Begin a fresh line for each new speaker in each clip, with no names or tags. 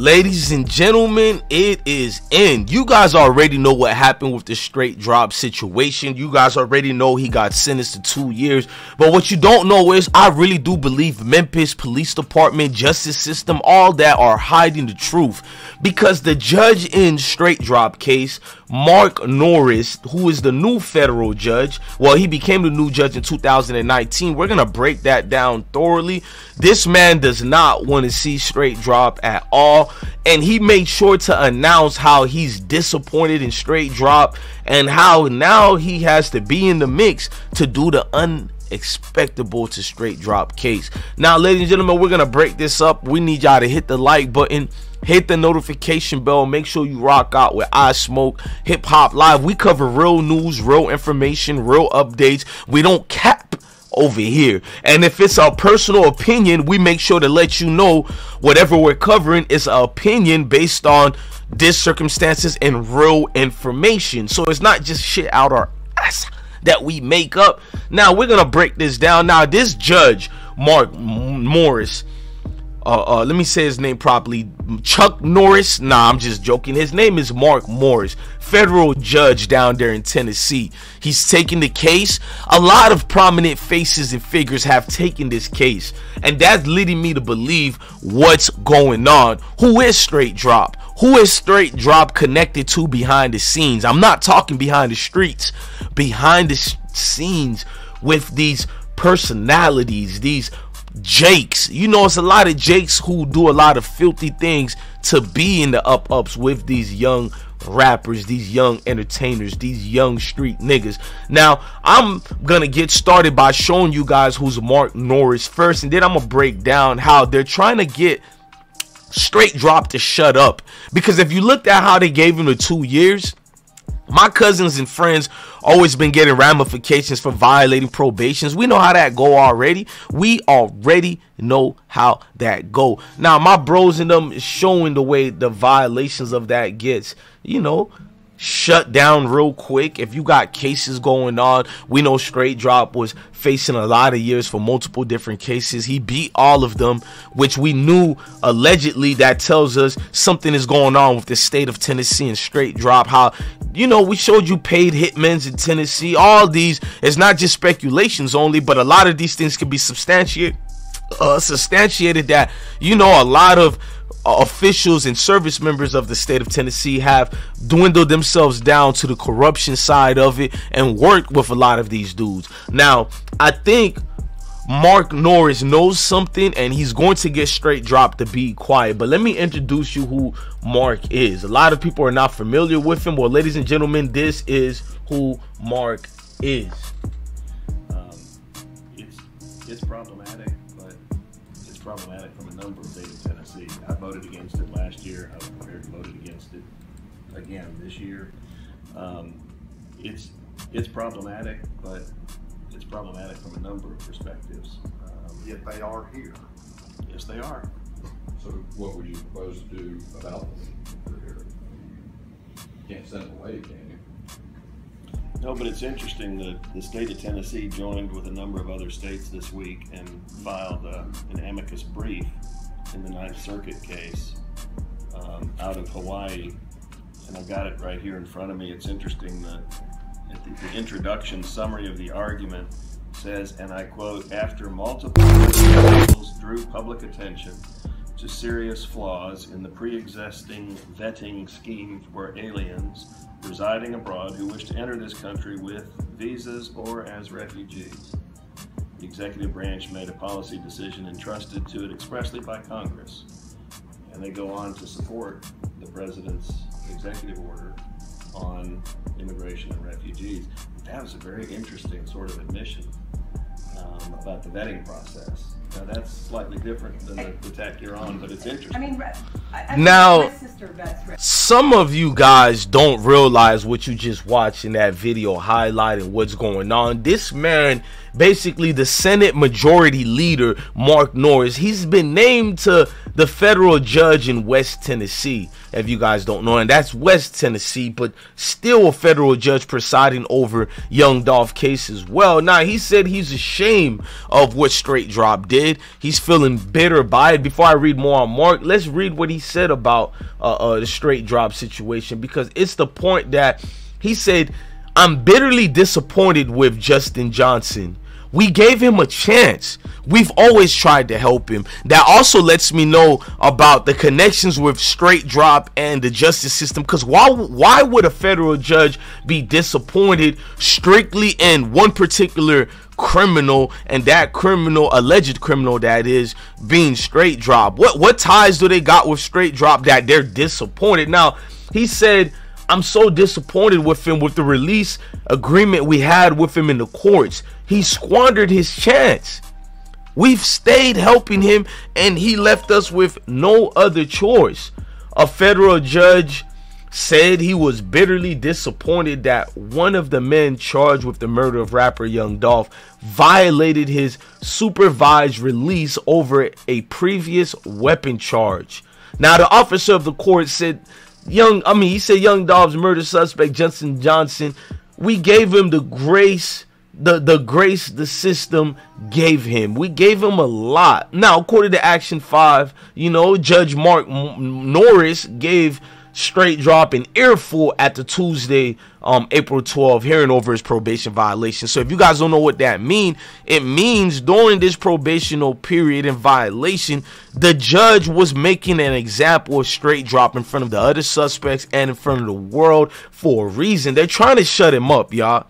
Ladies and gentlemen, it is in. You guys already know what happened with the Straight Drop situation. You guys already know he got sentenced to 2 years. But what you don't know is I really do believe Memphis Police Department, justice system, all that are hiding the truth. Because the judge in Straight Drop case, Mark Norris, who is the new federal judge, well, he became the new judge in 2019. We're going to break that down thoroughly. This man does not want to see Straight Drop at all. And he made sure to announce how he's disappointed in Straight Drop and how now he has to be in the mix to do the unexpectable to Straight Drop case. Now, ladies and gentlemen, we're going to break this up. We need y'all to hit the like button. Hit the notification bell. Make sure you rock out with I Smoke Hip Hop Live. We cover real news, real information, real updates. We don't cap over here. And if it's a personal opinion, we make sure to let you know whatever we're covering is an opinion based on this circumstances and real information. So it's not just shit out our ass that we make up. Now we're gonna break this down. Now this judge, Mark Morris, let me say his name properly. Chuck Norris. Nah, I'm just joking. His name is Mark Morris, federal judge down there in Tennessee. He's taking the case. A lot of prominent faces and figures have taken this case, and that's leading me to believe what's going on. Who is Straight Drop? Who is Straight Drop connected to behind the scenes? I'm not talking behind the streets, behind the scenes with these personalities, these Jakes. You know, it's a lot of Jakes who do a lot of filthy things to be in the ups with these young rappers, these young entertainers, these young street niggas. Now I'm gonna get started by showing you guys who's Mark Norris first, and then I'm gonna break down how they're trying to get Straight Drop to shut up. Because if you looked at how they gave him the 2 years, my cousins and friends always been getting ramifications for violating probations. We know how that go already. We already know how that go. Now my bros and them is showing the way the violations of that gets, you know, shut down real quick. If you got cases going on, we know Straight Drop was facing a lot of years for multiple different cases. He beat all of them, which we knew allegedly. That tells us something is going on with the state of Tennessee and Straight Drop. How, you know, we showed you paid hitmen in Tennessee. All these, it's not just speculations only, but a lot of these things can be substantiated that, you know, a lot of officials and service members of the state of Tennessee have dwindled themselves down to the corruption side of it and worked with a lot of these dudes. Now I think Mark Norris knows something, and he's going to get Straight Drop to be quiet. But let me introduce you who Mark is. A lot of people are not familiar with him. Well, ladies and gentlemen, this is who Mark is.
It's problematic, but it's problematic from a number of states of Tennessee. I voted against it last year. I was prepared to vote against it again this year. It's problematic, but it's problematic from a number of perspectives.
Yet they are here.
Yes, they are.
So what would you propose to do about them if they're here? You can't send them away, can you?
No, but it's interesting that the state of Tennessee joined with a number of other states this week and filed an amicus brief in the Ninth Circuit case out of Hawaii. And I've got it right here in front of me. It's interesting that the introduction summary of the argument says, and I quote, "After multiple proposals drew public attention to serious flaws in the pre-existing vetting scheme for aliens residing abroad who wish to enter this country with visas or as refugees, the executive branch made a policy decision entrusted to it expressly by Congress." And they go on to support the president's executive order on immigration and refugees. That was a very interesting sort of admission about the vetting process. Now that's slightly different than the tack you're on, but it's interesting.
I mean,
Now,
my sister vets.
some of you guys don't realize what you just watched in that video highlighting what's going on. This man, basically the Senate Majority Leader, Mark Norris, he's been named to the federal judge in West Tennessee, if you guys don't know, and that's West Tennessee, but still a federal judge presiding over Young Dolph case as well. Now, he said he's ashamed of what Straight Drop did. He's feeling bitter by it. Before I read more on Mark, let's read what he said about the Straight Drop situation, because it's the point that he said, "I'm bitterly disappointed with Justin Johnson. We gave him a chance. We've always tried to help him." That also lets me know about the connections with Straight Drop and the justice system, because why would a federal judge be disappointed strictly in one particular criminal, and that criminal, alleged criminal that is, being Straight Drop? What ties do they got with Straight Drop that they're disappointed? Now, he said, "I'm so disappointed with him with the release agreement we had with him in the courts. He squandered his chance. We've stayed helping him and he left us with no other choice." A federal judge said he was bitterly disappointed that one of the men charged with the murder of rapper Young Dolph violated his supervised release over a previous weapon charge. Now, the officer of the court said Young Dolph's murder suspect, Justin Johnson, we gave him the grace, the grace the system gave him. We gave him a lot. Now, according to Action 5, Judge Mark Norris gave Straight Drop an earful at the Tuesday, April 12th hearing over his probation violation. So if you guys don't know what that means, it means during this probational period and violation, the judge was making an example of Straight Drop in front of the other suspects and in front of the world for a reason. They're trying to shut him up, y'all.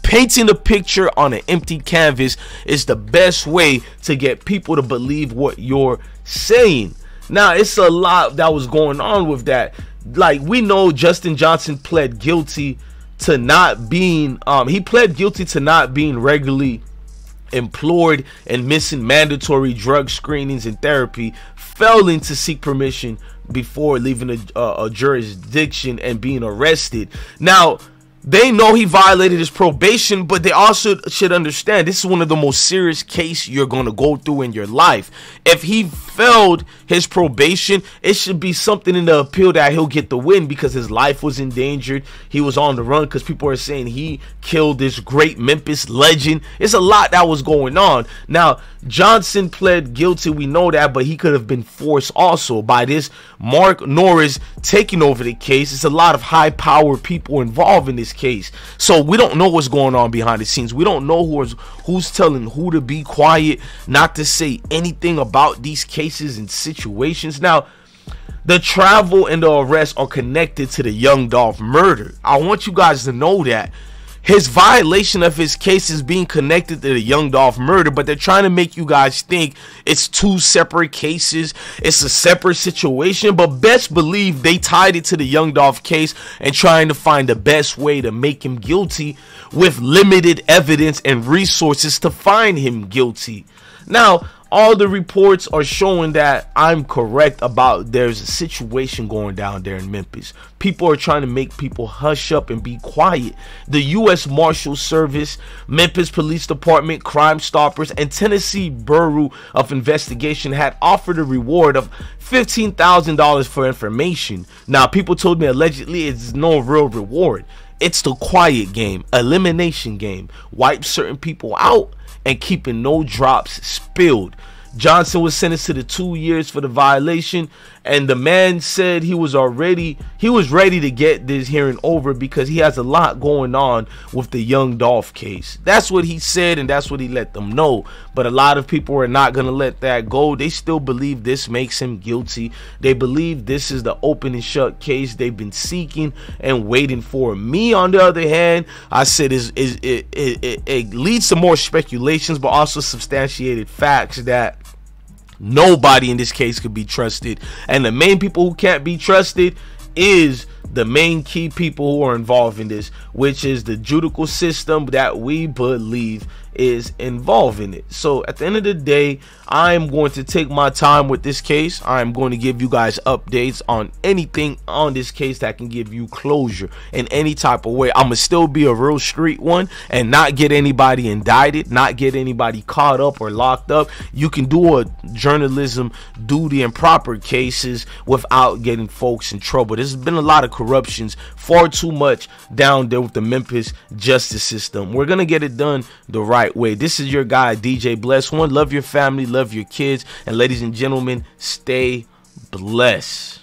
Painting a picture on an empty canvas is the best way to get people to believe what you're saying. Now, it's a lot that was going on with that. Like, we know Justin Johnson pled guilty to not being regularly employed and missing mandatory drug screenings and therapy, failing to seek permission before leaving a jurisdiction and being arrested. Now, they know he violated his probation, but they also should understand this is one of the most serious cases you're going to go through in your life. If he failed his probation, it should be something in the appeal that he'll get the win, because his life was endangered. He was on the run because people are saying he killed this great Memphis legend. It's a lot that was going on. Now, Johnson pled guilty, we know that, but he could have been forced also by this Mark Norris taking over the case. It's a lot of high-powered people involved in this case, so we don't know what's going on behind the scenes. We don't know who's telling who to be quiet, not to say anything about these cases and situations. Now, the travel and the arrest are connected to the Young Dolph murder. I want you guys to know that his violation of his case is being connected to the Young Dolph murder, but they're trying to make you guys think it's two separate cases, it's a separate situation. But best believe they tied it to the Young Dolph case and trying to find the best way to make him guilty with limited evidence and resources to find him guilty. Now, all the reports are showing that I'm correct about there's a situation going down there in Memphis. People are trying to make people hush up and be quiet. The U.S. Marshal Service, Memphis Police Department, Crime Stoppers, and Tennessee Bureau of Investigation had offered a reward of $15,000 for information. Now, people told me allegedly it's no real reward. It's the quiet game, elimination game. Wipe certain people out and keeping no drops spilled. Johnson was sentenced to the 2 years for the violation, and the man said he was ready to get this hearing over because he has a lot going on with the Young Dolph case. That's what he said, and that's what he let them know. But a lot of people are not going to let that go. They still believe this makes him guilty. They believe this is the open and shut case they've been seeking and waiting for. Me, on the other hand, I said it leads to more speculations, but also substantiated facts that nobody in this case could be trusted, and the main people who can't be trusted is the main key people who are involved in this, which is the judicial system that we believe is involved in it. So at the end of the day, I'm going to take my time with this case. I'm going to give you guys updates on anything on this case that can give you closure in any type of way. I'm gonna still be a real street one and not get anybody indicted, not get anybody caught up or locked up. You can do a journalism duty in proper cases without getting folks in trouble. There's been a lot of corruptions, far too much down there with the Memphis justice system. We're gonna get it done the right way. This is your guy, DJ Bless One. Love your family, love your kids, and ladies and gentlemen, stay blessed.